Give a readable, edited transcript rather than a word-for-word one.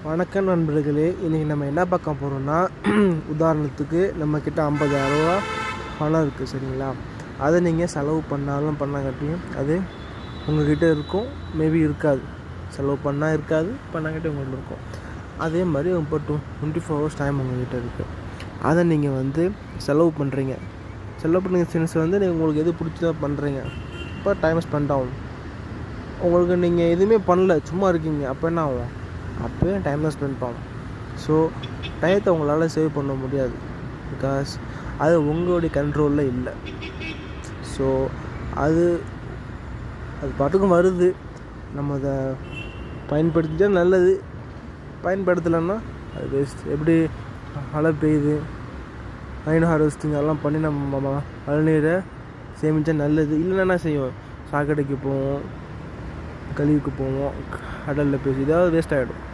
வணக்கம் நண்பர்களே, இன்றைக்கி நம்ம என்ன பார்க்க போகிறோம்னா, உதாரணத்துக்கு நம்மக்கிட்ட 50,000 பணம் இருக்குது சரிங்களா. அதை நீங்கள் செலவு பண்ணாலும் பண்ணாங்கட்டியும் அது உங்கள்கிட்ட இருக்கும், மேபி இருக்காது. செலவு பண்ணால் இருக்காது, பண்ணாங்கட்டி உங்கள்கிட்ட இருக்கும். அதே மாதிரி இப்போ 24 ஹவர்ஸ் டைம் உங்கள்கிட்ட இருக்குது. அதை நீங்கள் செலவு பண்ணுறீங்க. செலவு பண்ணுற சென்ஸ் நீங்கள் உங்களுக்கு எது பிடிச்சதோ பண்ணுறீங்க. இப்போ டைம் ஸ்பெண்ட் ஆகும். உங்களுக்கு நீங்கள் எதுவுமே பண்ணல, சும்மா இருக்கீங்க, அப்போ என்ன ஆகும்? அப்போயே டைம் தான் ஸ்பெண்ட் ஆகும். ஸோ டயத்தை உங்களால் சேவ் பண்ண முடியாது, பிகாஸ் அது உங்களுடைய கண்ட்ரோலில் இல்லை. ஸோ அது பாட்டுக்கும் வருது, நம்ம அதை பயன்படுத்திட்டா நல்லது, பயன்படுத்தலைன்னா அது வேஸ்ட். எப்படி மழை பெய்யுது, ரெயின் ஹார்வெஸ்டிங் அதெல்லாம் பண்ணி நம்ம மழை நீரை சேமித்தா நல்லது. இல்லைன்னா என்ன செய்வோம்? சாக்கடைக்கு போவோம், கழிவுக்கு போவோம், கடலில் பேசி இதாவது வேஸ்ட் ஆகிடும்.